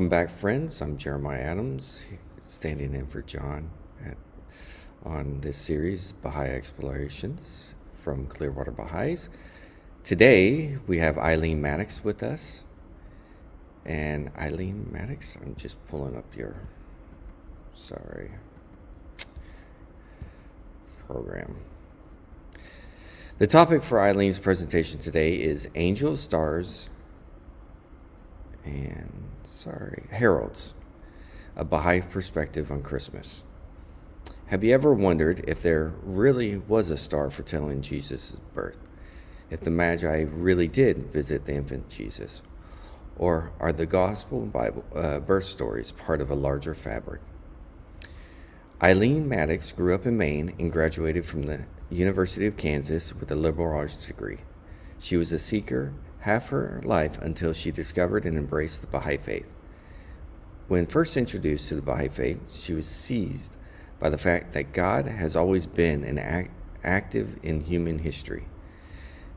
Welcome back, friends. I'm Jeremiah Adams, standing in for John on this series, Baha'i Explorations from Clearwater Baha'is. Today, we have Eileen Maddox with us. And Eileen Maddox, I'm just pulling up your, program. The topic for Eileen's presentation today is angels, stars, and heralds, a Baha'i perspective on Christmas. Have you ever wondered if there really was a star foretelling Jesus' birth? If the Magi really did visit the infant Jesus? Or are the Gospel and Bible birth stories part of a larger fabric? Eileen Maddox grew up in Maine and graduated from the University of Kansas with a liberal arts degree. She was a seeker half her life until she discovered and embraced the Baha'i faith. When first introduced to the Baha'i faith, she was seized by the fact that God has always been active in human history,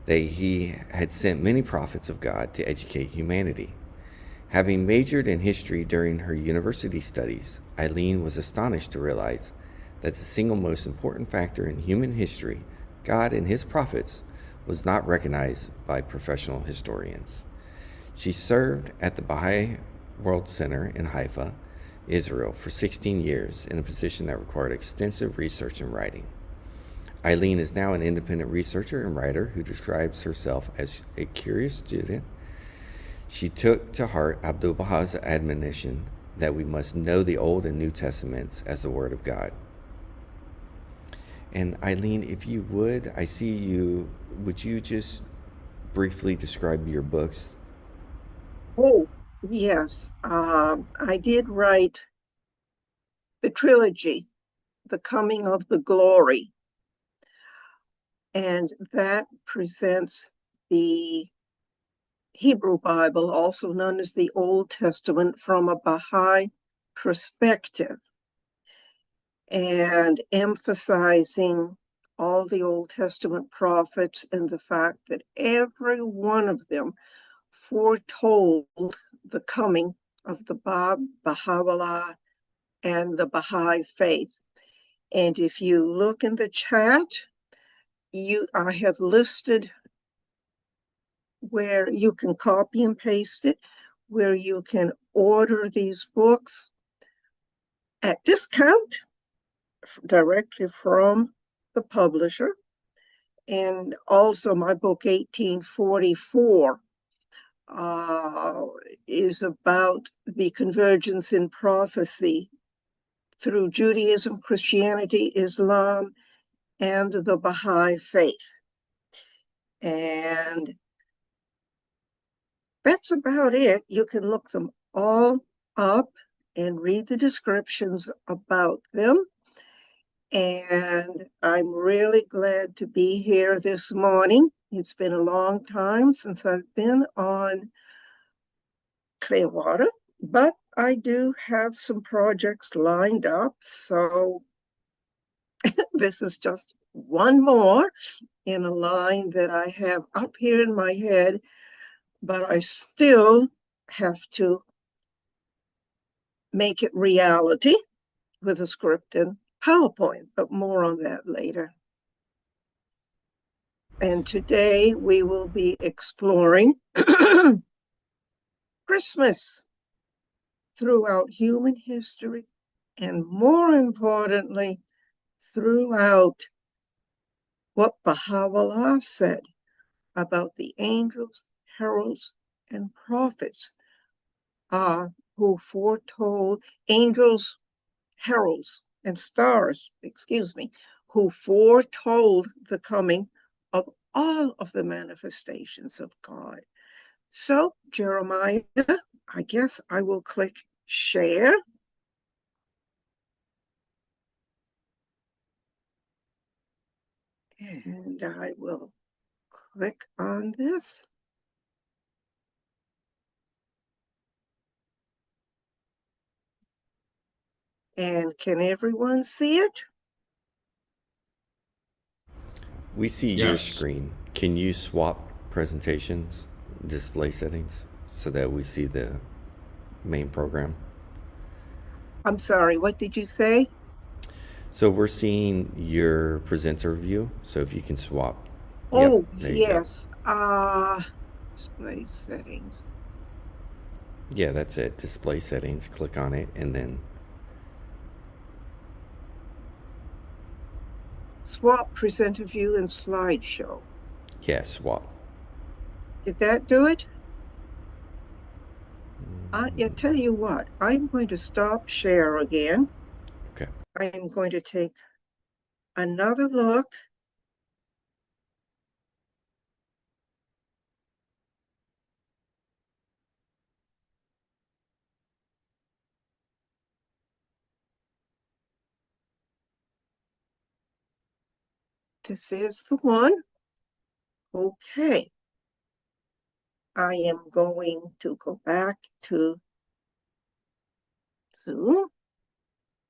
that he had sent many prophets of God to educate humanity. Having majored in history during her university studies, Eileen was astonished to realize that the single most important factor in human history, God and his prophets, was not recognized by professional historians. She served at the Baha'i World Center in Haifa, Israel, for 16 years in a position that required extensive research and writing. Eileen is now an independent researcher and writer who describes herself as a curious student. She took to heart Abdu'l-Baha's admonition that we must know the Old and New Testaments as the Word of God. And Eileen, if you would, I see you, would you just briefly describe your books? Oh, yes. I did write the trilogy, The Coming of the Glory, and that presents the Hebrew Bible, also known as the Old Testament, from a Baha'i perspective, and emphasizing all the Old Testament prophets and the fact that every one of them foretold the coming of the Baha'u'llah and the Baha'i faith. And if you look in the chat, I have listed where you can copy and paste it, where you can order these books at discount directly from the publisher. And also my book 1844 is about the convergence in prophecy through Judaism, Christianity, Islam, and the Baha'i faith. And that's about it. You can look them all up and read the descriptions about them. And I'm really glad to be here this morning. It's been a long time since I've been on Clearwater, but I do have some projects lined up. So this is just one more in a line that I have up here in my head, but I still have to make it reality with a script and PowerPoint, but more on that later. And today we will be exploring Christmas throughout human history, and more importantly, throughout what Baha'u'llah said about the angels, heralds, and prophets who foretold angels, heralds, and stars, who foretold the coming of all of the manifestations of God. So, Jeremiah, I guess I will click share. And I will click on this. And can everyone see it? We see your Yes. screen. Can you swap presentations, display settings, so that we see the main program. I'm sorry, what did you say? So we're seeing your presenter view. So if you can swap. Yep, Oh, there you go. yes. Display settings. Yeah, that's it. Display settings. Click on it and then Swap presenter view and slideshow. yeah, swap. Did that do it? I tell you what, I'm going to stop share again. Okay. I'm going to take another look. This is the one. Okay. I am going to go back to Zoom.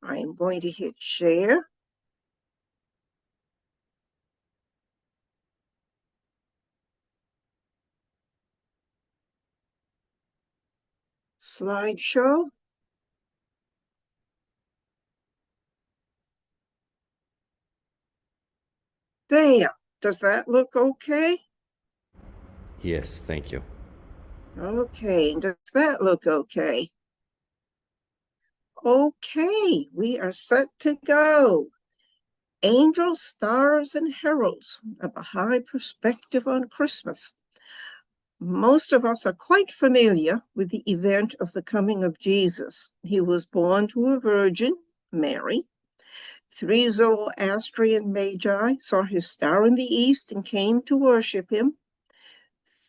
I am going to hit share. Slideshow. There. Does that look okay? Yes, thank you. Okay. And does that look okay? Okay. We are set to go. Angels, Stars, and Heralds, a Baha'i perspective on Christmas. Most of us are quite familiar with the event of the coming of Jesus. He was born to a virgin, Mary. Three Zoroastrian magi saw his star in the east and came to worship him.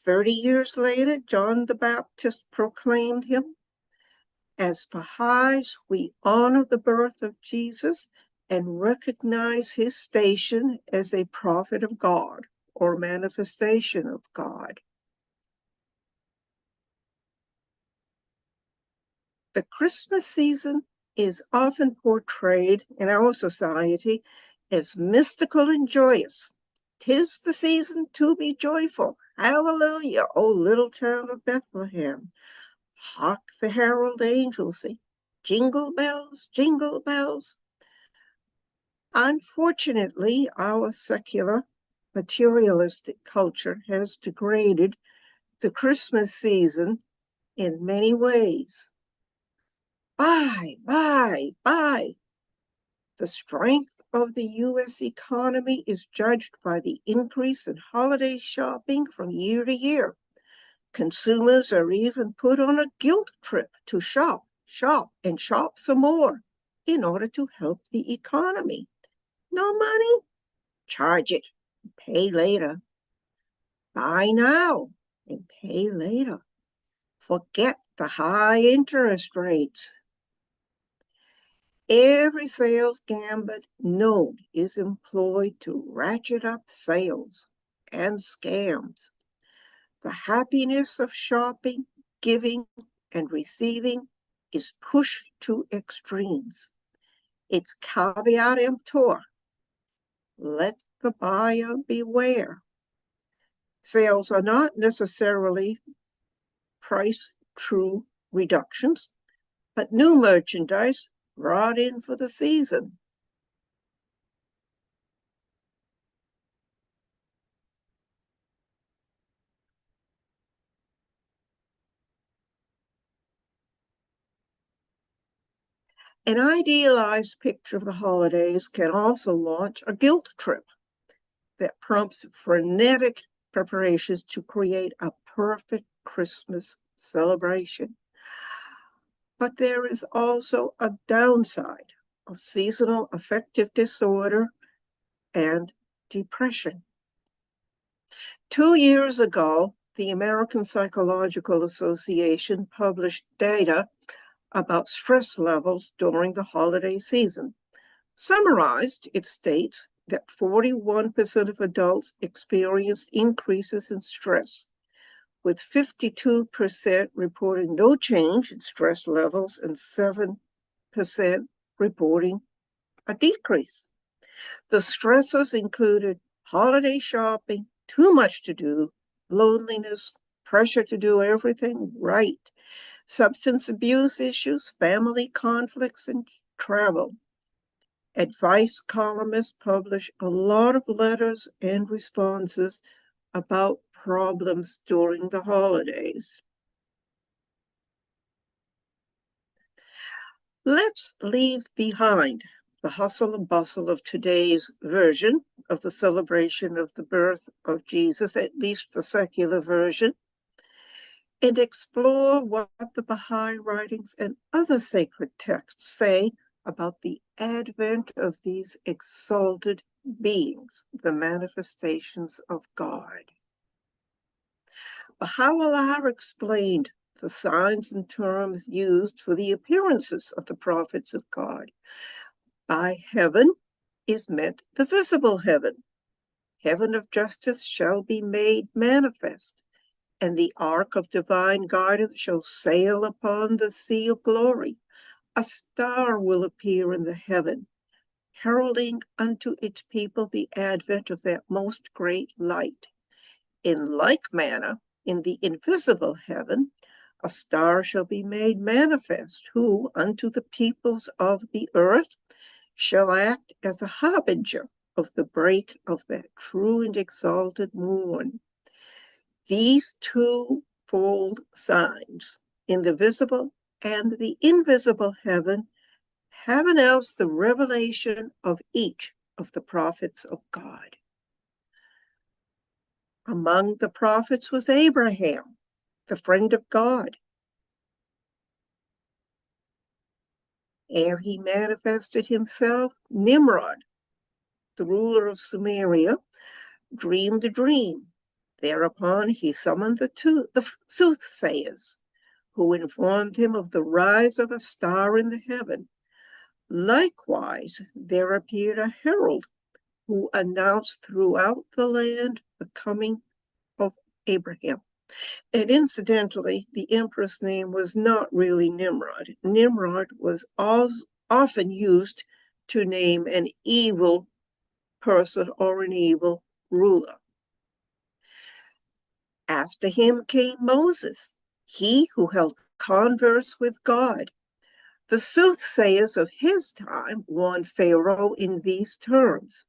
30 years later, John the Baptist proclaimed him. As Baha'is, we honor the birth of Jesus and recognize his station as a prophet of God or manifestation of God. The Christmas season is often portrayed in our society as mystical and joyous. 'Tis the season to be joyful. Hallelujah, O little town of Bethlehem. Hark the herald angels sing. Jingle bells, jingle bells. Unfortunately, our secular, materialistic culture has degraded the Christmas season in many ways. Buy, buy, buy. The strength of the U.S. economy is judged by the increase in holiday shopping from year to year. Consumers are even put on a guilt trip to shop, shop, and shop some more in order to help the economy. No money? Charge it. Pay later. Buy now and pay later. Forget the high interest rates. Every sales gambit known is employed to ratchet up sales and scams. The happiness of shopping, giving, and receiving is pushed to extremes. It's caveat emptor. Let the buyer beware. Sales are not necessarily price true reductions, but new merchandise brought in for the season. An idealized picture of the holidays can also launch a guilt trip that prompts frenetic preparations to create a perfect Christmas celebration. But there is also a downside of seasonal affective disorder and depression. 2 years ago, the American Psychological Association published data about stress levels during the holiday season. Summarized, it states that 41% of adults experienced increases in stress, with 52% reporting no change in stress levels and 7% reporting a decrease. The stressors included holiday shopping, too much to do, loneliness, pressure to do everything right, substance abuse issues, family conflicts, and travel. Advice columnists publish a lot of letters and responses about problems during the holidays. Let's leave behind the hustle and bustle of today's version of the celebration of the birth of Jesus, at least the secular version, and explore what the Baha'i writings and other sacred texts say about the advent of these exalted beings, the manifestations of God. Baha'u'llah explained the signs and terms used for the appearances of the prophets of God. By heaven is meant the visible heaven. Heaven of justice shall be made manifest, and the ark of divine guidance shall sail upon the sea of glory. A star will appear in the heaven, heralding unto its people the advent of that most great light. In like manner, in the invisible heaven, a star shall be made manifest, who unto the peoples of the earth shall act as a harbinger of the break of that true and exalted morn. These twofold signs, in the visible and the invisible heaven, have announced the revelation of each of the prophets of God. Among the prophets was Abraham, the friend of God. Ere he manifested himself, Nimrod, the ruler of Samaria, dreamed a dream. Thereupon he summoned the soothsayers, who informed him of the rise of a star in the heaven. Likewise, there appeared a herald who announced throughout the land the coming of Abraham. And incidentally, the empress name was not really Nimrod. Nimrod was often used to name an evil person or an evil ruler. After him came Moses, he who held converse with God. The soothsayers of his time warned Pharaoh in these terms: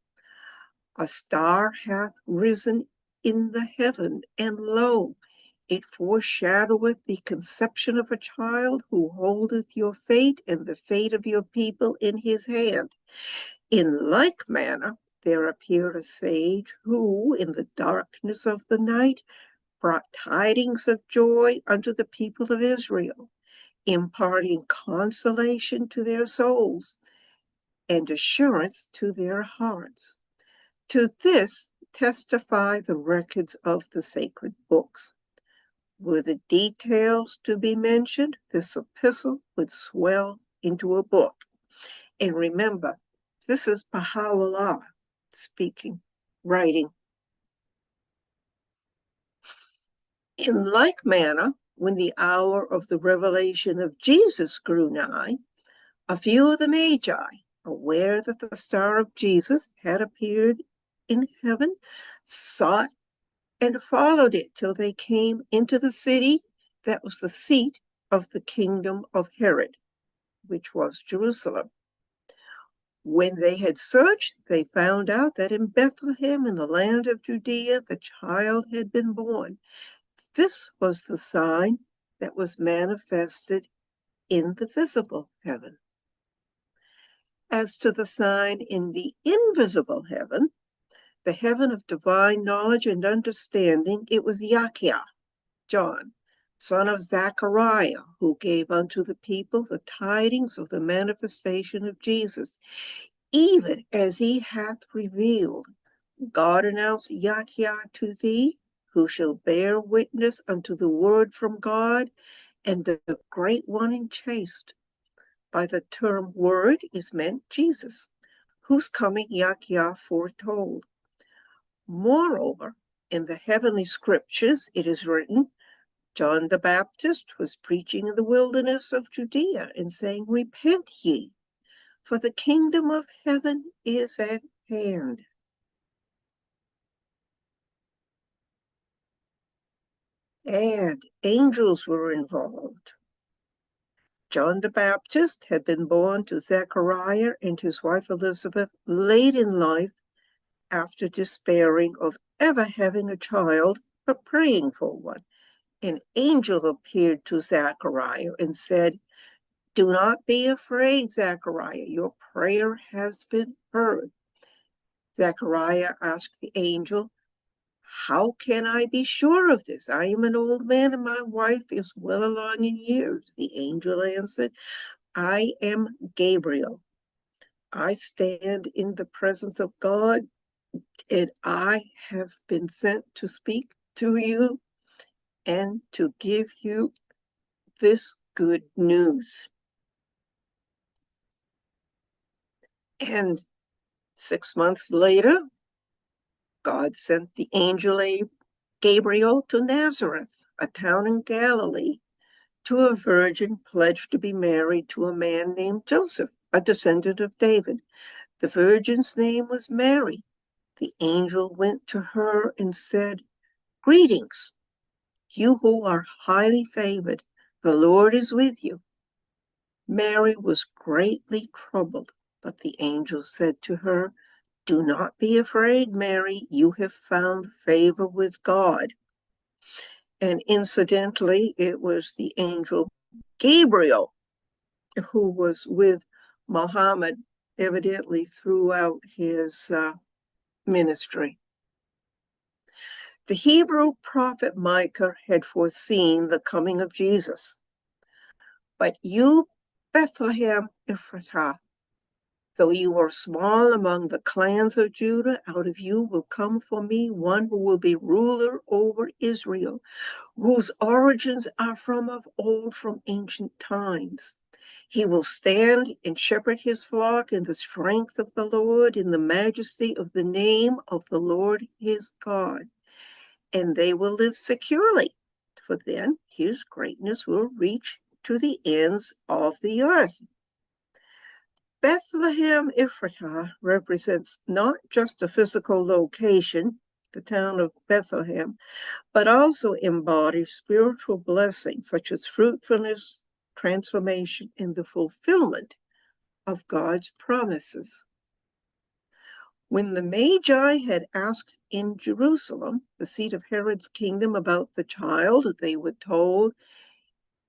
a star hath risen in the heaven, and lo, it foreshadoweth the conception of a child, who holdeth your fate and the fate of your people in his hand. In like manner, there appeared a sage who, in the darkness of the night, brought tidings of joy unto the people of Israel, imparting consolation to their souls and assurance to their hearts. To this testify the records of the sacred books. Were the details to be mentioned, this epistle would swell into a book. And remember, this is Baha'u'llah speaking, writing. In like manner, when the hour of the revelation of Jesus grew nigh, a few of the Magi, aware that the star of Jesus had appeared in heaven, sought and followed it till they came into the city that was the seat of the kingdom of Herod, which was Jerusalem. When they had searched, they found out that in Bethlehem, in the land of Judea, the child had been born. This was the sign that was manifested in the visible heaven. As to the sign in the invisible heaven, the heaven of divine knowledge and understanding, it was Yahya, John, son of Zachariah, who gave unto the people the tidings of the manifestation of Jesus, even as he hath revealed. God announced Yahya to thee, who shall bear witness unto the word from God, and the great one and chaste. By the term word is meant Jesus, whose coming Yahya foretold. Moreover, in the heavenly scriptures it is written, John the Baptist was preaching in the wilderness of Judea and saying, repent ye, for the kingdom of heaven is at hand. and angels were involved. John the Baptist had been born to Zechariah and his wife Elizabeth late in life after despairing of ever having a child, but praying for one. An angel appeared to Zechariah and said, "Do not be afraid, Zechariah. Your prayer has been heard." Zechariah asked the angel, "How can I be sure of this? I am an old man and my wife is well along in years." The angel answered, "I am Gabriel. I stand in the presence of God, and I have been sent to speak to you and to give you this good news." And 6 months later, God sent the angel Gabriel to Nazareth, a town in Galilee, to a virgin pledged to be married to a man named Joseph, a descendant of David. The virgin's name was Mary. The angel went to her and said, "Greetings, you who are highly favored. The Lord is with you." Mary was greatly troubled, but the angel said to her, "Do not be afraid, Mary. You have found favor with God." And incidentally, it was the angel Gabriel who was with Muhammad evidently throughout his ministry. The Hebrew prophet Micah had foreseen the coming of Jesus. "But you, Bethlehem Ephratah, though you are small among the clans of Judah, out of you will come for me one who will be ruler over Israel, whose origins are from of old, from ancient times. He will stand and shepherd his flock in the strength of the Lord, in the majesty of the name of the Lord his God. And they will live securely, for then his greatness will reach to the ends of the earth." Bethlehem Ephratah represents not just a physical location, the town of Bethlehem, but also embodies spiritual blessings such as fruitfulness, transformation, and the fulfillment of God's promises. When the Magi had asked in Jerusalem, the seat of Herod's kingdom, about the child, they were told,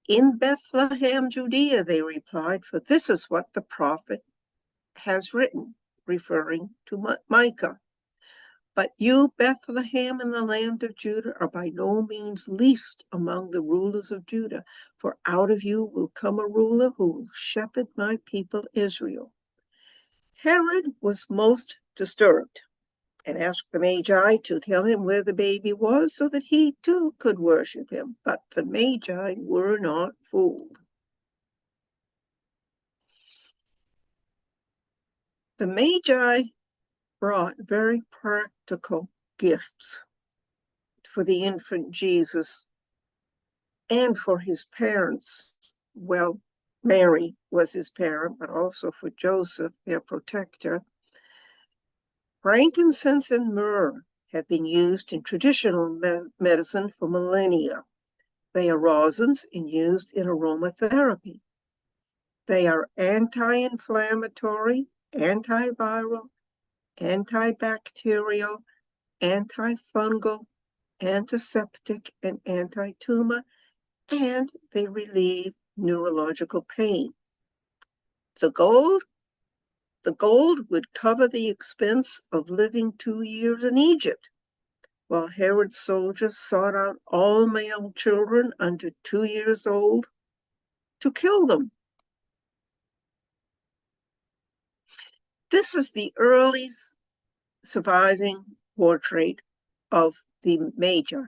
"In Bethlehem, Judea," they replied, "for this is what the prophet has written," referring to Micah. "But you, Bethlehem, in the land of Judah, are by no means least among the rulers of Judah, for out of you will come a ruler who will shepherd my people Israel." Herod was most disturbed and asked the Magi to tell him where the baby was so that he too could worship him. But the Magi were not fooled. The Magi brought very practical gifts for the infant Jesus and for his parents. Well, Mary was his parent, but also for Joseph, their protector. Frankincense and myrrh have been used in traditional medicine for millennia. They are rosins and used in aromatherapy. They are anti-inflammatory, antiviral, antibacterial, antifungal, antiseptic, and anti-tumor, and they relieve neurological pain. The gold would cover the expense of living 2 years in Egypt, while Herod's soldiers sought out all male children under 2 years old to kill them. This is the earliest surviving portrait of the Magi.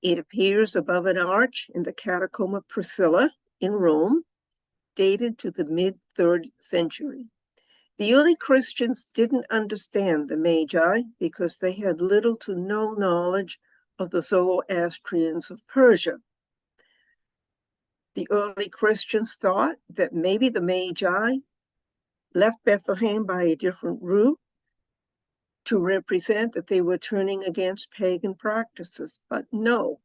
It appears above an arch in the Catacomb of Priscilla in Rome, dated to the mid-3rd century. The early Christians didn't understand the Magi because they had little to no knowledge of the Zoroastrians of Persia. The early Christians thought that maybe the Magi left Bethlehem by a different route to represent that they were turning against pagan practices. But no,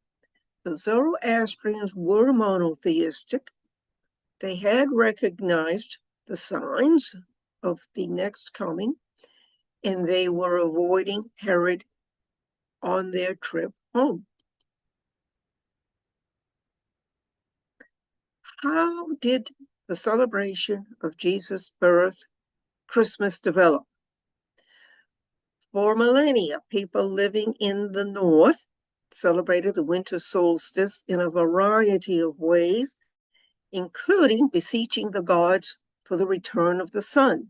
The Zoroastrians were monotheistic. They had recognized the signs of the next coming, and they were avoiding Herod on their trip home. How did the celebration of Jesus' birth, Christmas, develop? For millennia, people living in the north celebrated the winter solstice in a variety of ways, including beseeching the gods for the return of the sun.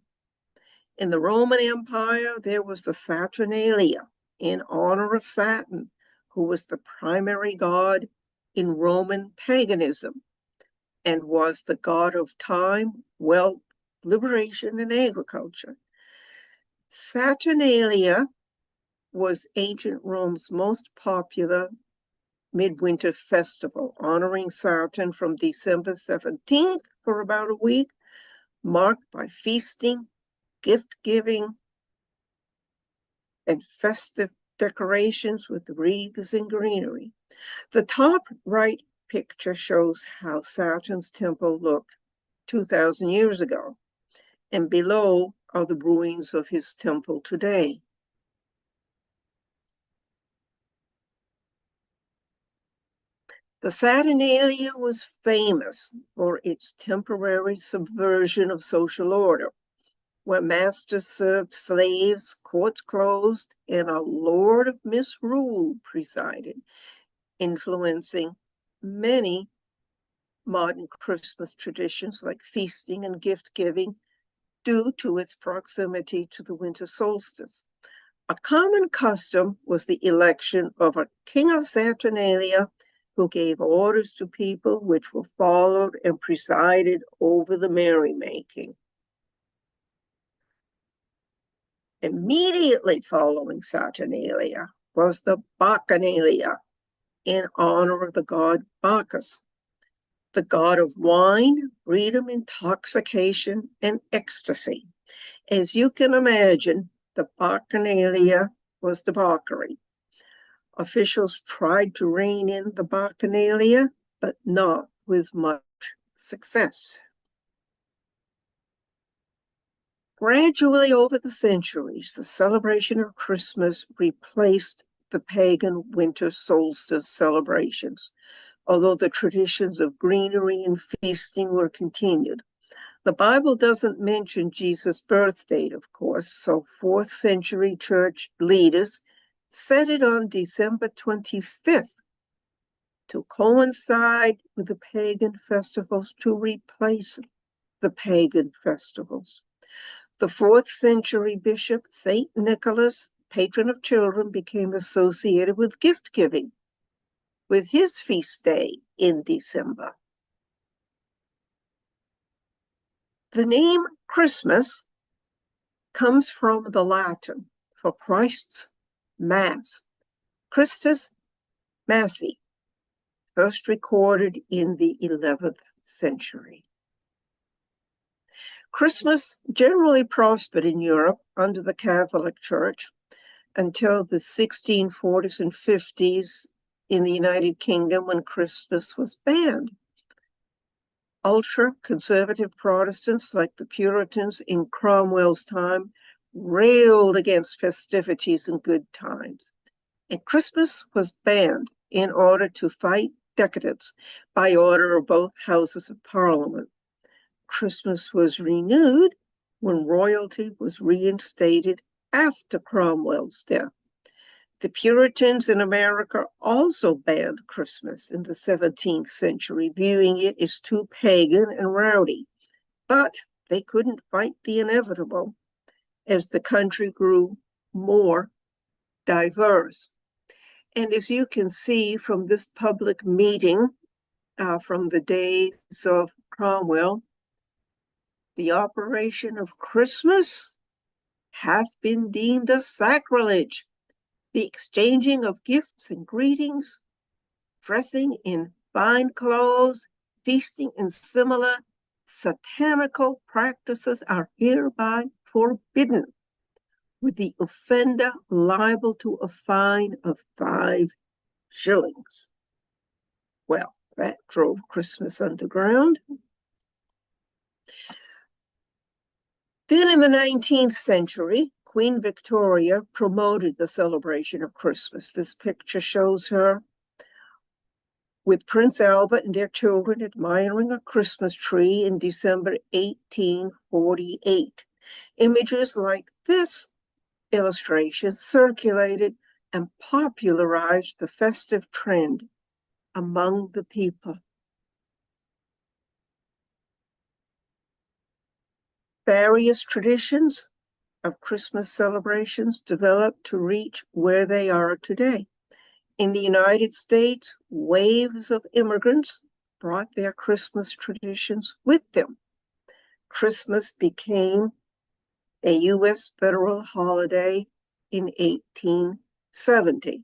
In the Roman Empire, there was the Saturnalia in honor of Saturn, who was the primary god in Roman paganism and was the god of time, wealth, liberation, and agriculture. Saturnalia was ancient Rome's most popular midwinter festival, honoring Saturn from December 17th for about a week, marked by feasting, gift-giving, and festive decorations with wreaths and greenery. The top right picture shows how Saturn's temple looked 2,000 years ago, and below are the ruins of his temple today. The Saturnalia was famous for its temporary subversion of social order, where masters served slaves, courts closed, and a lord of misrule presided, influencing many modern Christmas traditions like feasting and gift-giving due to its proximity to the winter solstice. A common custom was the election of a king of Saturnalia who gave orders to people which were followed and presided over the merrymaking. Immediately following Saturnalia was the Bacchanalia in honor of the god Bacchus, the god of wine, freedom, intoxication, and ecstasy. As you can imagine, the Bacchanalia was debauchery. Officials tried to rein in the Bacchanalia, but not with much success. Gradually over the centuries, the celebration of Christmas replaced the pagan winter solstice celebrations, although the traditions of greenery and feasting were continued. The Bible doesn't mention Jesus' birth date, of course, so 4th century church leaders set it on December 25th to coincide with the pagan festivals to replace the pagan festivals. The 4th century bishop, St. Nicholas, patron of children, became associated with gift giving, with his feast day in December. The name Christmas comes from the Latin for Christ's Mass, Christus Massi, first recorded in the 11th century. Christmas generally prospered in Europe under the Catholic Church until the 1640s and 50s in the United Kingdom, when Christmas was banned. Ultra-conservative Protestants like the Puritans in Cromwell's time railed against festivities and good times. And Christmas was banned in order to fight decadence by order of both houses of Parliament. Christmas was renewed when royalty was reinstated after Cromwell's death. The Puritans in America also banned Christmas in the 17th century, viewing it as too pagan and rowdy. But they couldn't fight the inevitable as the country grew more diverse. And as you can see from this public meeting from the days of Cromwell, the operation of Christmas hath been deemed a sacrilege. The exchanging of gifts and greetings, dressing in fine clothes, feasting, and similar satanical practices are hereby forbidden, with the offender liable to a fine of 5 shillings. Well, that drove Christmas underground. Then in the 19th century, Queen Victoria promoted the celebration of Christmas. This picture shows her with Prince Albert and their children admiring a Christmas tree in December 1848. Images like this illustration circulated and popularized the festive trend among the people. Various traditions of Christmas celebrations developed to reach where they are today. In the United States, waves of immigrants brought their Christmas traditions with them. Christmas became a U.S. federal holiday in 1870.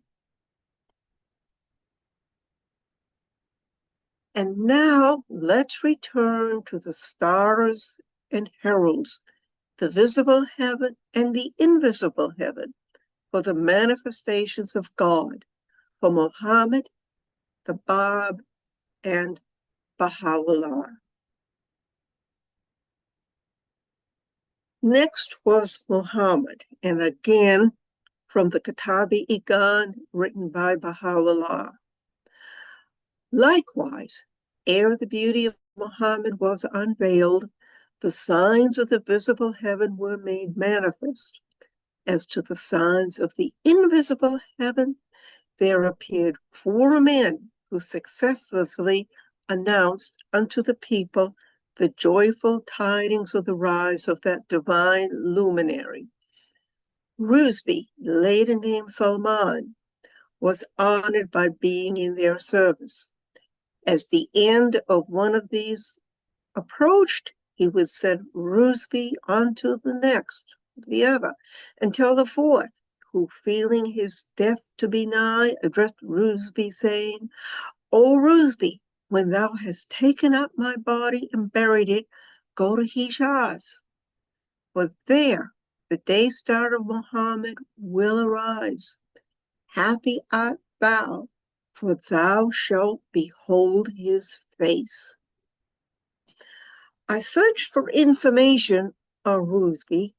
And now let's return to the stars and heralds, the visible heaven and the invisible heaven, for the manifestations of God, for Muhammad, the Bab, and Baha'u'llah. Next was Muhammad, and again from the Kitab-i-Iqan written by Baha'u'llah. Likewise, ere the beauty of Muhammad was unveiled, the signs of the visible heaven were made manifest. As to the signs of the invisible heaven, there appeared 4 men who successively announced unto the people the joyful tidings of the rise of that divine luminary. Rusby, later named Salman, was honored by being in their service. As the end of one of these approached, he would send Rusby on to the next, the other, until the 4th, who, feeling his death to be nigh, addressed Rusby, saying, O Rusby, when thou hast taken up my body and buried it, go to Hijaz, for there the day star of Muhammad will arise. Happy art thou, for thou shalt behold his face. I searched for information on Rusby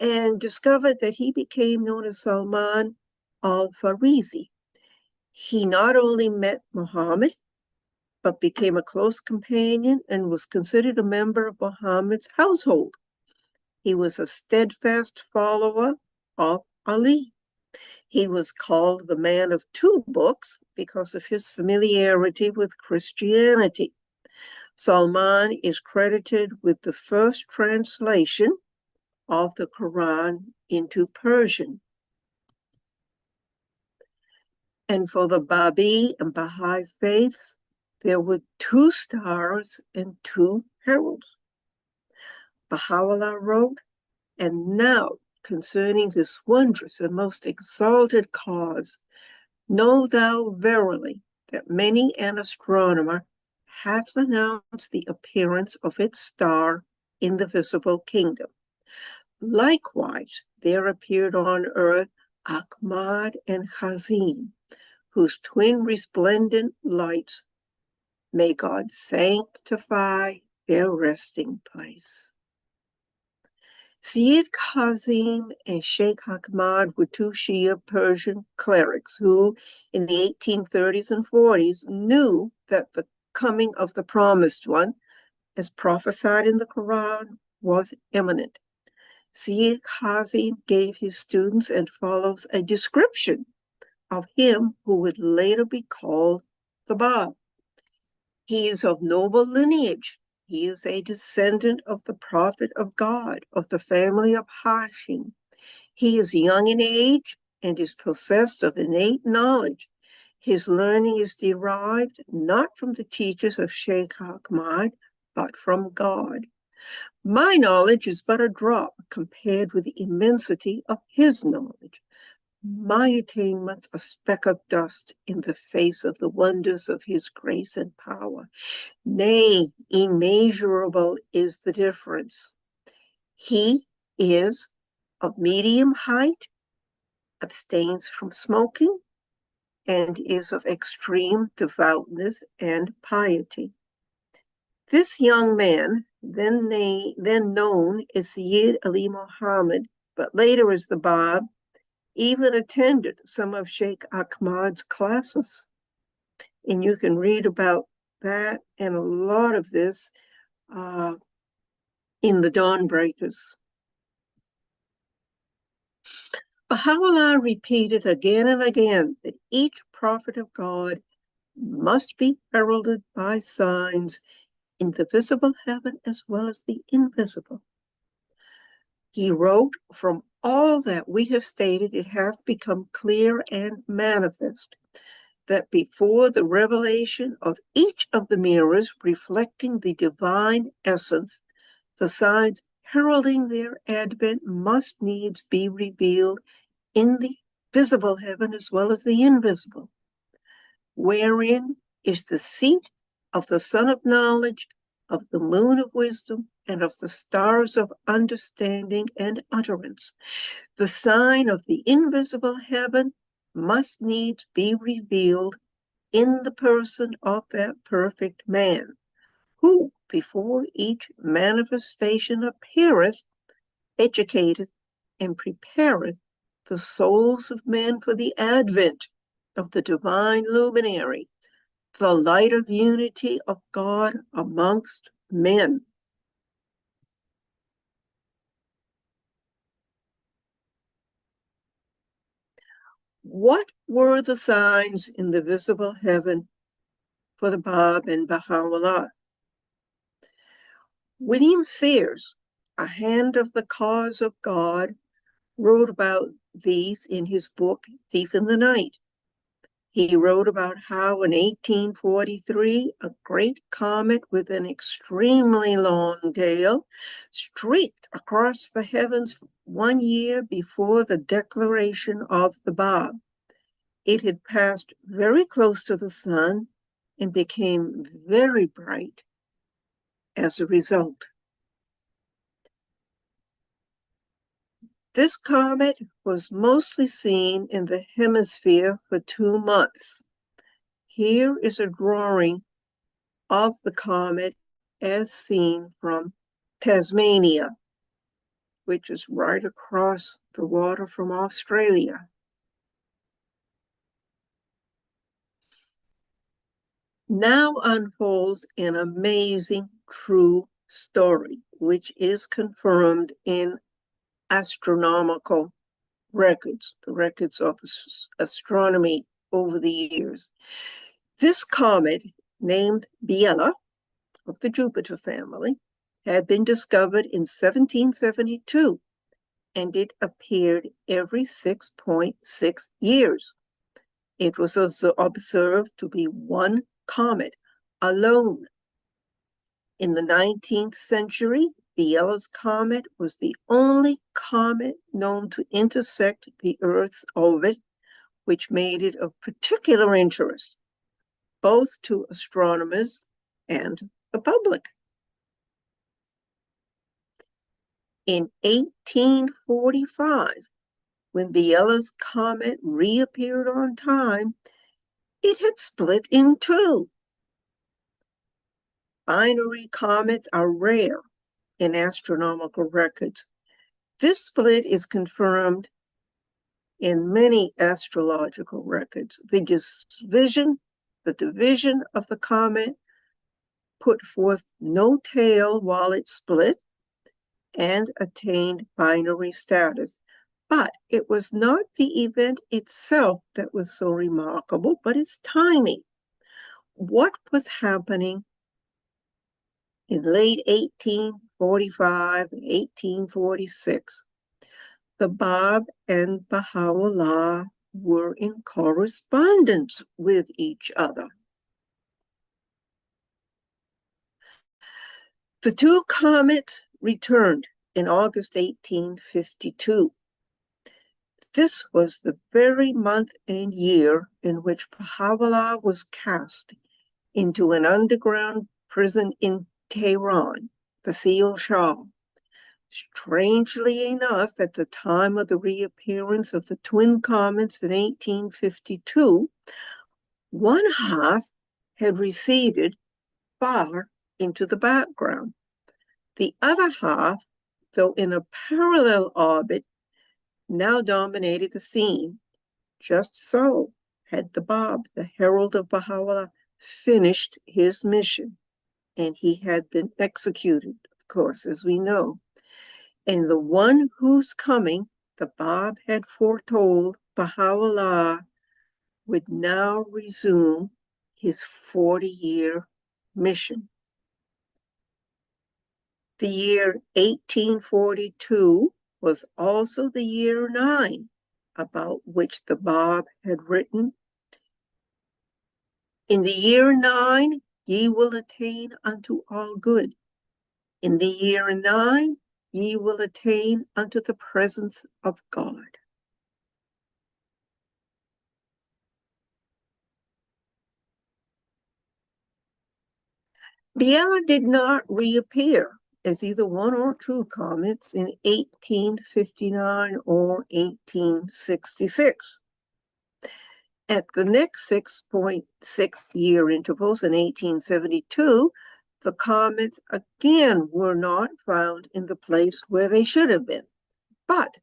and discovered that he became known as Salman al-Farisi. He not only met Muhammad, but became a close companion and was considered a member of Muhammad's household. He was a steadfast follower of Ali. He was called the man of 2 books because of his familiarity with Christianity. Salman is credited with the first translation of the Quran into Persian. And for the Baha'i and Baha'i faiths, there were 2 stars and 2 heralds. Baha'u'llah wrote, and now concerning this wondrous and most exalted cause, know thou verily that many an astronomer hath announced the appearance of its star in the visible kingdom. Likewise, there appeared on earth Ahmad and Khazin, whose twin resplendent lights may God sanctify their resting place. Sayyid Kazim and Sheikh Ahmad were 2 Shia Persian clerics who, in the 1830s and 40s, knew that the coming of the Promised One, as prophesied in the Quran, was imminent. Sayyid Kazim gave his students and follows a description of him who would later be called the Bab. He is of noble lineage. He is a descendant of the prophet of God, of the family of Hashim. He is young in age and is possessed of innate knowledge. His learning is derived not from the teachers of Sheikh Ahmad, but from God. My knowledge is but a drop compared with the immensity of his knowledge. My attainments a speck of dust in the face of the wonders of his grace and power. Nay, immeasurable is the difference. He is of medium height, abstains from smoking, and is of extreme devoutness and piety. This young man, then known as Sayyid Ali Muhammad, but later as the Bab, even attended some of Sheikh Ahmad's classes. And you can read about that and a lot of this in the Dawnbreakers. Baha'u'llah repeated again and again that each prophet of God must be heralded by signs in the visible heaven as well as the invisible. He wrote, "From all that we have stated, it hath become clear and manifest that before the revelation of each of the mirrors reflecting the divine essence, the signs heralding their advent must needs be revealed in the visible heaven as well as the invisible, wherein is the seat of the sun of knowledge, of the moon of wisdom, and of the stars of understanding and utterance. The sign of the invisible heaven must needs be revealed in the person of that perfect man, who before each manifestation appeareth, educateth, and prepareth the souls of men for the advent of the divine luminary, the light of unity of God amongst men." What were the signs in the visible heaven for the Bab and Baha'u'llah? William Sears, a hand of the cause of God, wrote about these in his book, Thief in the Night. He wrote about how in 1843, a great comet with an extremely long tail streaked across the heavens 1 year before the declaration of the Bab. It had passed very close to the sun and became very bright as a result. This comet was mostly seen in the hemisphere for 2 months. Here is a drawing of the comet as seen from Tasmania, which is right across the water from Australia. Now unfolds an amazing true story, which is confirmed in astronomical records, the records of astronomy over the years. This comet, named Biela, of the Jupiter family, had been discovered in 1772, and it appeared every 6.6 years. It was also observed to be one comet alone. In the 19th century, Biela's comet was the only comet known to intersect the Earth's orbit, which made it of particular interest, both to astronomers and the public. In 1845, when Biela's comet reappeared on time, it had split in two. Binary comets are rare in astronomical records. This split is confirmed in many astrological records. The division of the comet put forth no tail while it split and attained binary status. But it was not the event itself that was so remarkable, but its timing. What was happening in late 1845 and 1846? The Bab and Baha'u'llah were in correspondence with each other. The two comets returned in August 1852. This was the very month and year in which Baha'u'llah was cast into an underground prison in Tehran, the Seal Shah, Strangely enough, at the time of the reappearance of the twin comets in 1852, one half had receded far into the background. The other half, though in a parallel orbit, now dominated the scene. Just so had the Bab, the Herald of Baha'u'llah, finished his mission, and he had been executed, of course, as we know. And the one whose coming the Bab had foretold, Baha'u'llah, would now resume his 40-year mission. The year 1842 was also the year 9, about which the Bab had written, "In the year 9, ye will attain unto all good. In the year 9, ye will attain unto the presence of God." Biela did not reappear as either one or two comets in 1859 or 1866. At the next 6.6 year intervals in 1872, the comets again were not found in the place where they should have been. But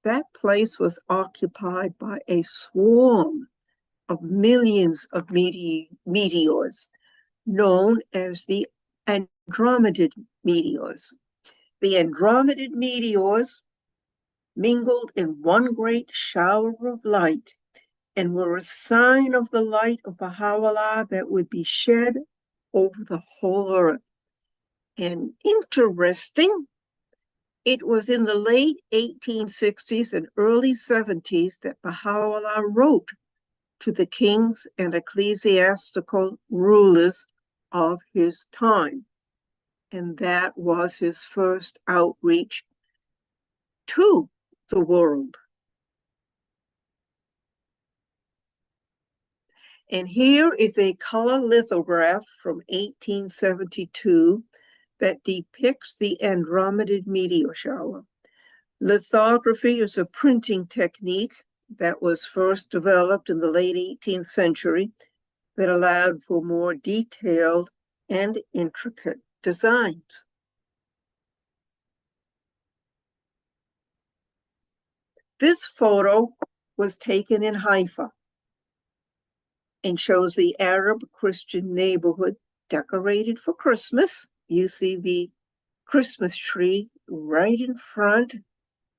that place was occupied by a swarm of millions of meteors, known as the Andromedid meteors. The Andromedid meteors mingled in one great shower of light and were a sign of the light of Baha'u'llah that would be shed over the whole earth. And interesting, it was in the late 1860s and early 70s that Baha'u'llah wrote to the kings and ecclesiastical rulers of his time. And that was his first outreach to the world. And here is a color lithograph from 1872 that depicts the Andromedid meteor shower. Lithography is a printing technique that was first developed in the late 18th century that allowed for more detailed and intricate designs. This photo was taken in Haifa and shows the Arab Christian neighborhood decorated for Christmas. You see the Christmas tree right in front,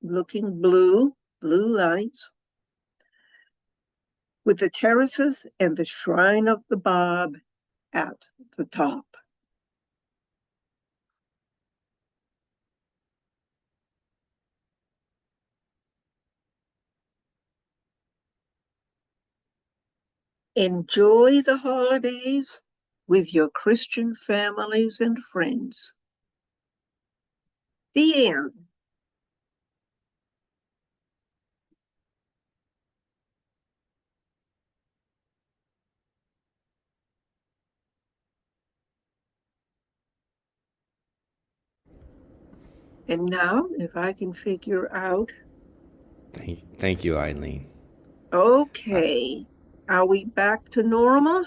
looking blue lights, with the terraces and the shrine of the Bab at the top. Enjoy the holidays with your Christian families and friends. The end. And now, if I can figure out. Thank you, Eileen. Okay. Are we back to normal?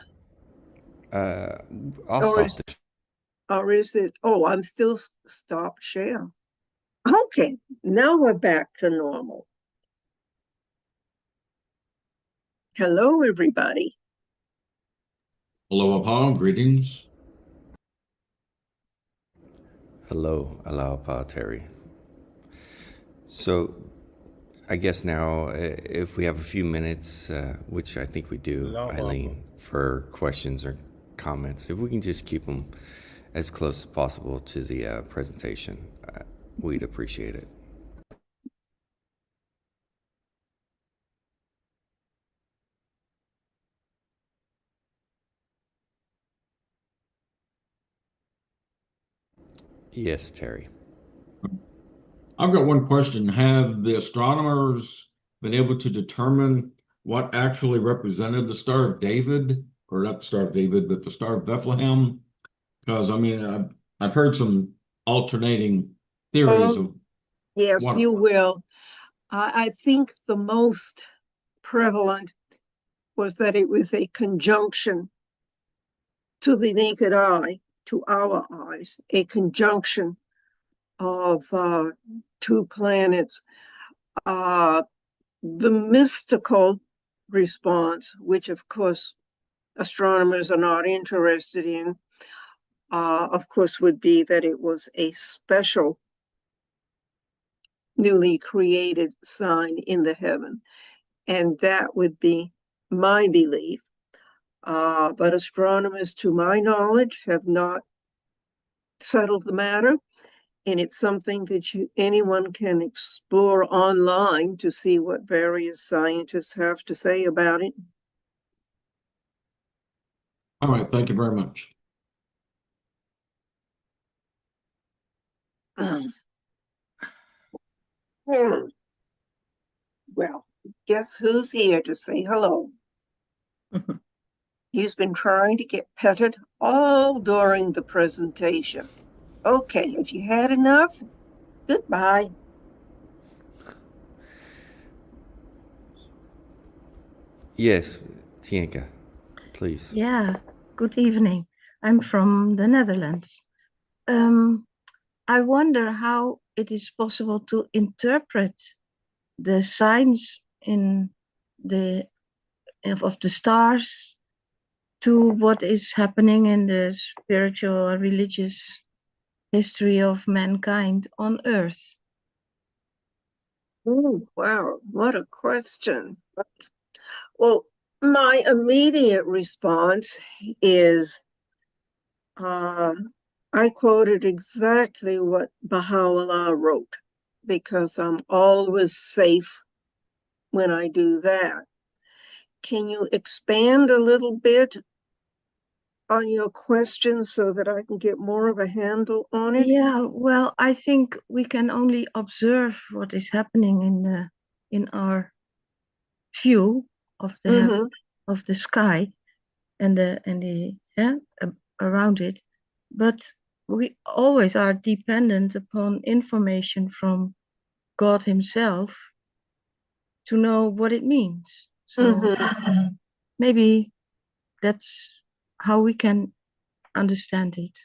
I'll stop this. Or is it? Oh, I'm still stop share. Okay, now we're back to normal. Hello, everybody. Hello, Apollo. Greetings. Hello, Alapa Terry. So, I guess now, if we have a few minutes, which I think we do, Eileen, for questions or comments, if we can just keep them as close as possible to the presentation, we'd appreciate it. Yes, Terry. I've got one question. Have the astronomers been able to determine what actually represented the Star of David, or not the Star of David, but the Star of Bethlehem? Because I mean, I've heard some alternating theories of Yes, you Wonderful. will. I think the most prevalent was that it was a conjunction to the naked eye, to our eyes, a conjunction of two planets. The mystical response, which of course astronomers are not interested in, of course, would be that it was a special newly created sign in the heaven. And that would be my belief. But astronomers, to my knowledge, have not settled the matter. And it's something that anyone can explore online to see what various scientists have to say about it. All right, thank you very much. Well, guess who's here to say hello? He's been trying to get petted all during the presentation. Okay, have you had enough? Goodbye. Yes, Tienka, please. Yeah, good evening. I'm from the Netherlands. I wonder how it is possible to interpret the signs in the of the stars to what is happening in the spiritual or religious history of mankind on Earth. Oh, wow, what a question. Well, my immediate response is I quoted exactly what Baha'u'llah wrote because I'm always safe when I do that. Can you expand a little bit on your question so that I can get more of a handle on it? Yeah, well, I think we can only observe what is happening in our view of the Mhm. of the sky and the around it, but we always are dependent upon information from God Himself to know what it means. So maybe that's how we can understand it.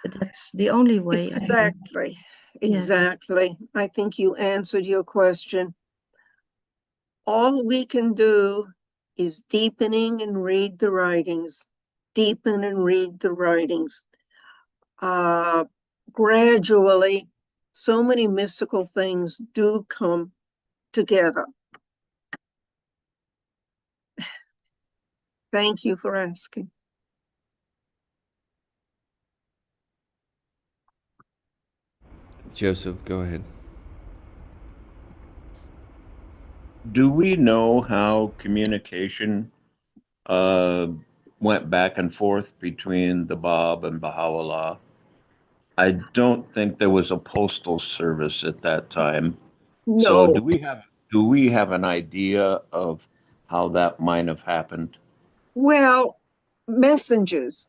But that's the only way. Exactly. Yes. Exactly. I think you answered your question. All we can do is deepening and read the writings, deepen and read the writings. Gradually, so many mystical things do come together. Thank you for asking. Joseph, go ahead. Do we know how communication uh, went back and forth between the Bab and Baha'u'llah? I don't think there was a postal service at that time. So No. do we have an idea of how that might have happened? Well, messengers.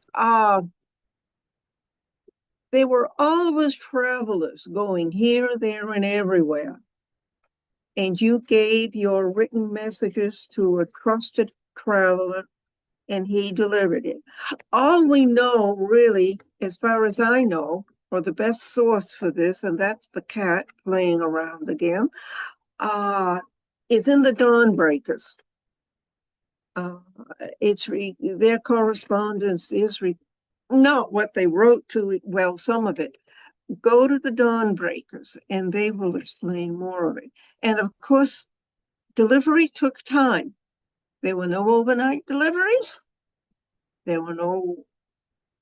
They were always travelers going here, there, and everywhere. And you gave your written messages to a trusted traveler, and he delivered it. All we know, really, as far as I know, or the best source for this, and that's the cat playing around again, is in the Dawnbreakers. Their correspondence is not what they wrote to it. Well, some of it. Go to the Dawnbreakers, and they will explain more of it. And of course, delivery took time. There were no overnight deliveries. There were no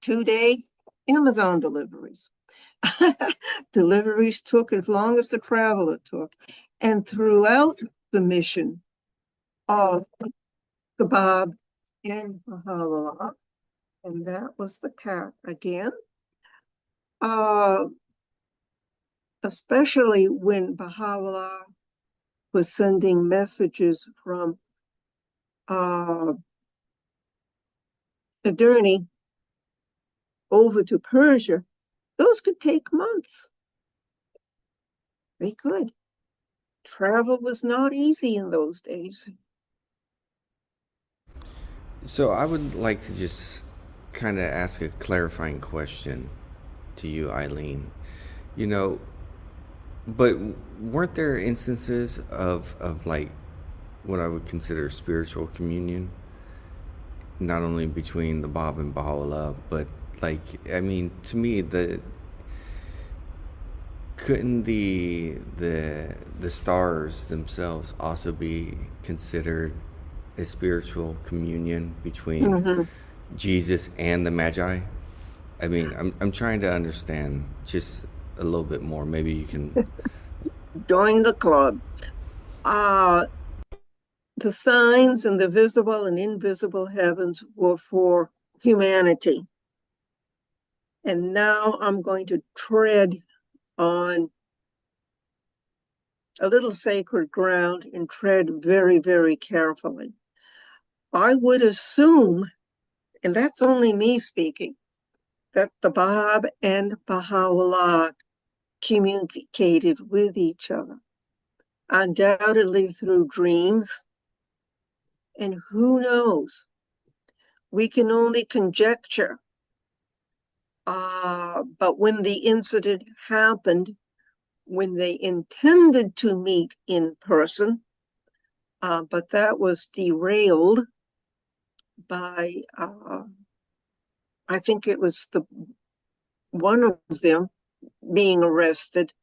2-day Amazon deliveries. Deliveries took as long as the traveler took. And throughout the mission of the Bab and Baha'u'llah, and that was the cat again, especially when Baha'u'llah was sending messages from Adurni over to Persia, those could take months. They could. Travel was not easy in those days. So I would like to just kind of ask a clarifying question to you, Eileen. You know, but weren't there instances of like what I would consider spiritual communion, not only between the Bab and Baha'u'llah, but like, I mean, to me, couldn't the stars themselves also be considered a spiritual communion between Mhm. Jesus and the Magi? I mean, I'm trying to understand just a little bit more. Maybe you can. Join the club. The signs in the visible and invisible heavens were for humanity. And now I'm going to tread on a little sacred ground and tread very, very carefully. I would assume, and that's only me speaking, that the Bab and Baha'u'llah communicated with each other, undoubtedly through dreams. And who knows? We can only conjecture. But when the incident happened, when they intended to meet in person, but that was derailed by, I think it was one of them being arrested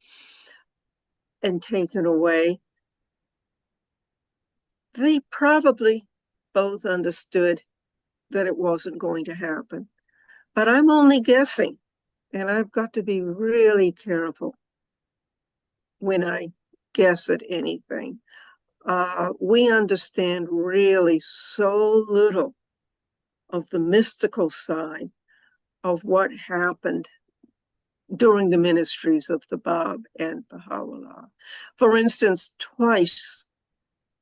and taken away. They probably both understood that it wasn't going to happen. But I'm only guessing, and I've got to be really careful when I guess at anything. We understand really so little of the mystical side of what happened during the ministries of the Bab and Baha'u'llah. For instance, twice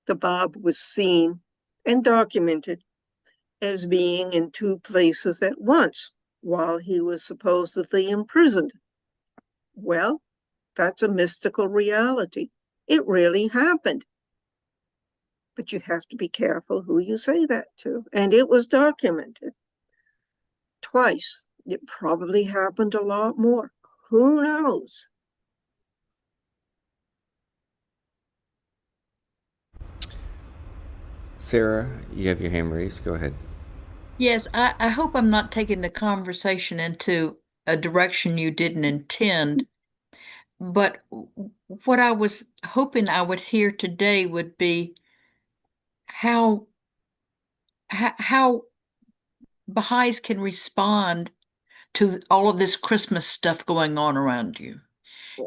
the Bab was seen and documented as being in two places at once while he was supposedly imprisoned. Well, that's a mystical reality. It really happened. But you have to be careful who you say that to. And it was documented twice. It probably happened a lot more. Who knows? Sarah, you have your hand raised. Go ahead. Yes, I hope I'm not taking the conversation into a direction you didn't intend, but what I was hoping I would hear today would be how how Baha'is can respond to all of this Christmas stuff going on around you.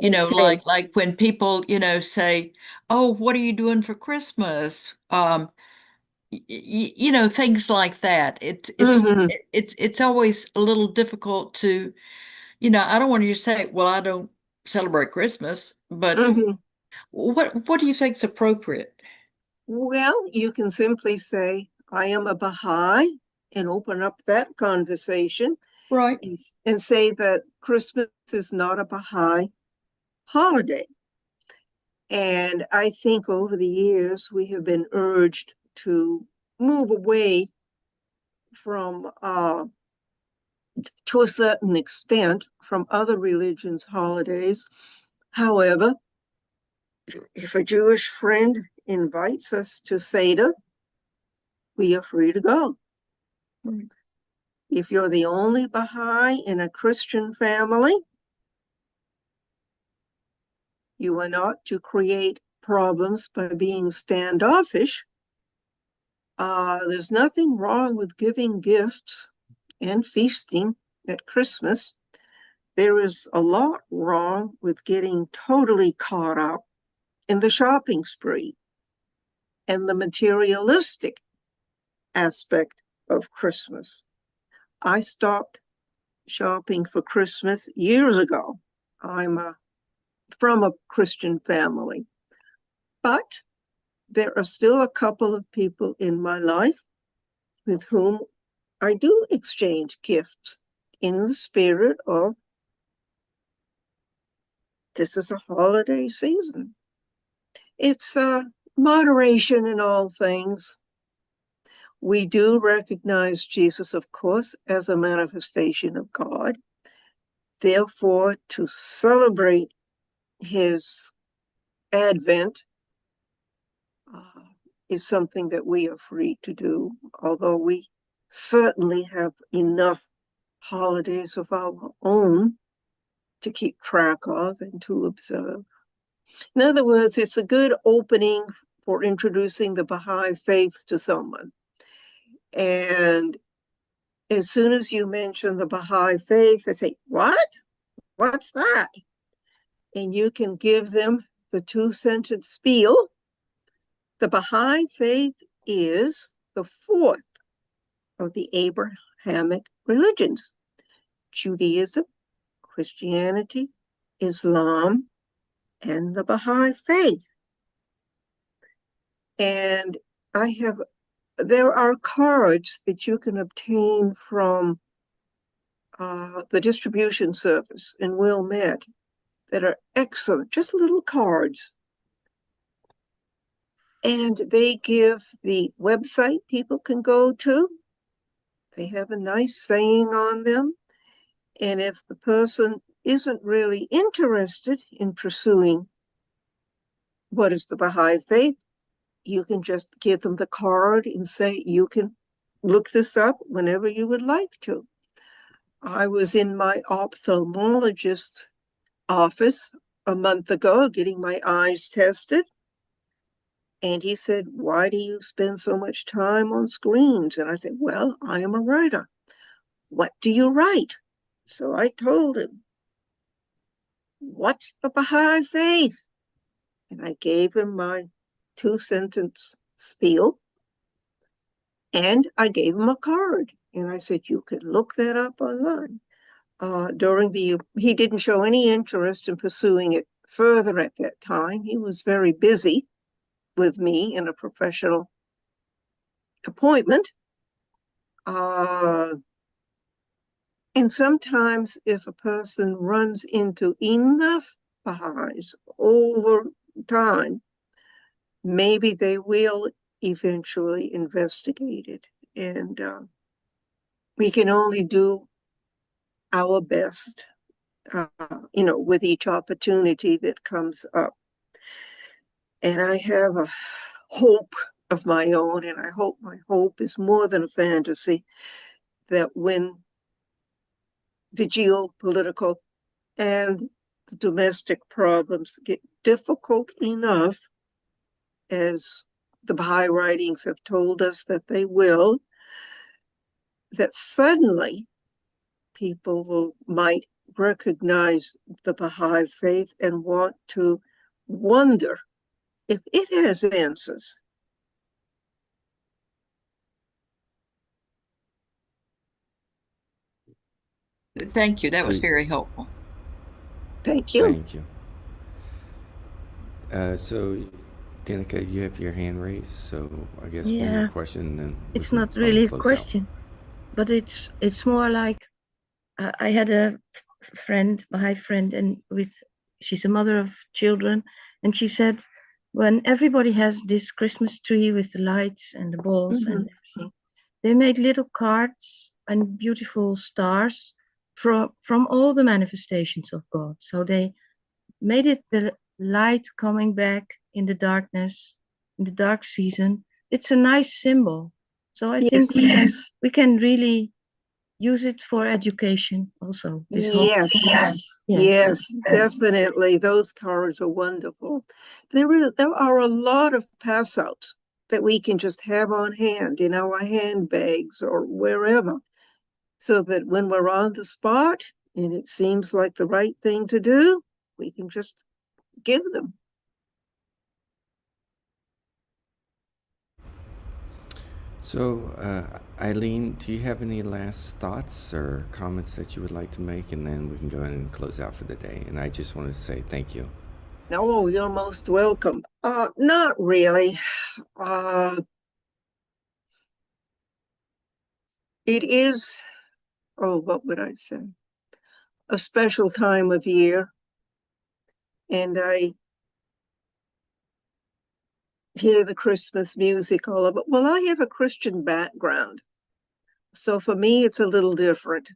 You know, Okay. like when people, say, "Oh, what are you doing for Christmas?" Things like that. Mhm. It's always a little difficult to, I don't want to just say, "Well, I don't celebrate Christmas," but Mhm. what do you think is appropriate? Well, you can simply say, I am a Baha'i, and open up that conversation Right. and say that Christmas is not a Baha'i holiday. And I think over the years, we have been urged to move away from, to a certain extent, from other religions' holidays. However, if a Jewish friend invites us to Seder, we are free to go. Right. If you're the only Baha'i in a Christian family, you are not to create problems by being standoffish. There's nothing wrong with giving gifts and feasting at Christmas. There is a lot wrong with getting totally caught up in the shopping spree and the materialistic aspect of Christmas. I stopped shopping for Christmas years ago. I'm from a Christian family, but there are still a couple of people in my life with whom I do exchange gifts in the spirit of this is a holiday season. It's moderation in all things. We do recognize Jesus, of course, as a manifestation of God. Therefore, to celebrate his advent is something that we are free to do, although we certainly have enough holidays of our own to keep track of and to observe. In other words, it's a good opening for introducing the Baha'i faith to someone. And as soon as you mention the Baha'i faith, they say, "What? What's that?" And you can give them the two-sentence spiel. The Baha'i faith is the fourth of the Abrahamic religions: Judaism, Christianity, Islam, and the Baha'i faith. And there are cards that you can obtain from the distribution service in Wilmette that are excellent, just little cards. And they give the website people can go to. They have a nice saying on them. And if the person isn't really interested in pursuing what is the Baha'i faith, you can just give them the card and say, you can look this up whenever you would like to. I was in my ophthalmologist's office a month ago getting my eyes tested. And he said, "Why do you spend so much time on screens?" And I said, "Well, I am a writer." "What do you write?" So I told him, "What's the Baha'i faith?" And I gave him my two-sentence spiel. And I gave him a card. And I said, "You could look that up online." He didn't show any interest in pursuing it further at that time. He was very busy with me in a professional appointment. And sometimes if a person runs into enough Baha'is over time, maybe they will eventually investigate it. And we can only do our best, with each opportunity that comes up. And I have a hope of my own, and I hope my hope is more than a fantasy, that when the geopolitical and the domestic problems get difficult enough, as the Baha'i writings have told us that they will, that suddenly people might recognize the Baha'i faith and want to wonder if it has answers. Thank you. That was very helpful. Thank you. Thank you. So, Danica, you have your hand raised. So I guess one more question, and then it's not really a question, but it's more like I had a Baha'i friend, and she's a mother of children, and she said, when everybody has this Christmas tree with the lights and the balls and everything, they made little cards and beautiful stars from all the manifestations of God. So they made it the light coming back in the darkness, in the dark season. It's a nice symbol. So I think we can really use it for education also. Yes, definitely. Those cards are wonderful. There are a lot of pass outs that we can just have on hand in our handbags or wherever, so that when we're on the spot and it seems like the right thing to do, we can just give them. So, Eileen, do you have any last thoughts or comments that you would like to make? And then we can go ahead and close out for the day. And I just wanted to say thank you. No, you're most welcome. Not really. It is, what would I say? A special time of year. and I hear the Christmas music all over. Well, I have a Christian background, so for me, it's a little different.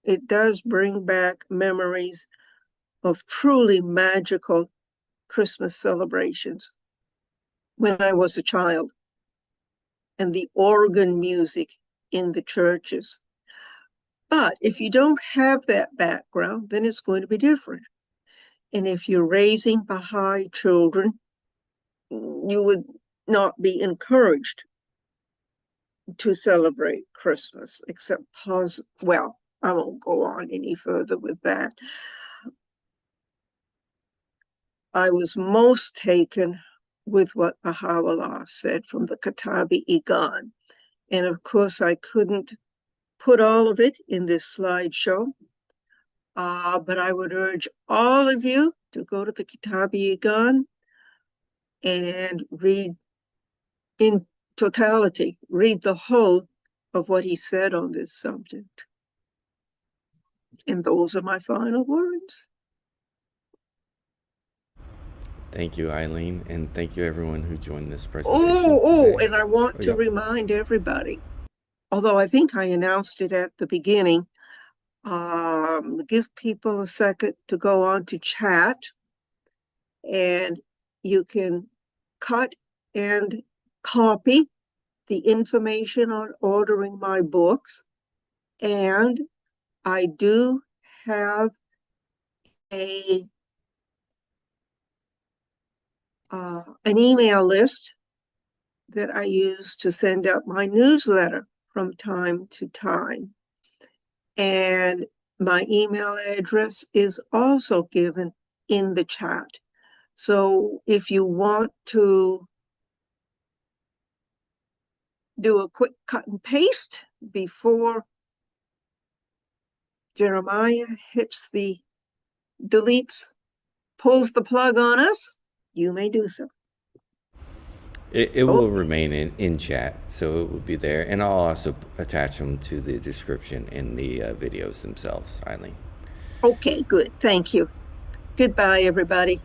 It does bring back memories of truly magical Christmas celebrations when I was a child, and the organ music in the churches. But if you don't have that background, then it's going to be different. And if you're raising Baha'i children, you would not be encouraged to celebrate Christmas, except well, I won't go on any further with that. I was most taken with what Baha'u'llah said from the Kitabi Igan. And of course, I couldn't put all of it in this slideshow, but I would urge all of you to go to the Kitabi Igan and read in totality, read the whole of what he said on this subject. And those are my final words. Thank you, Eileen, and thank you everyone who joined this presentation. And I want to remind everybody, although I think I announced it at the beginning, give people a second to go on to chat, and you can cut and copy the information on ordering my books. And I do have an email list that I use to send out my newsletter from time to time. And my email address is also given in the chat. So if you want to do a quick cut and paste before Jeremiah pulls the plug on us, you may do so. It will remain in chat, so it will be there. And I'll also attach them to the description in the videos themselves, Eileen. Okay, good. Thank you. Goodbye, everybody.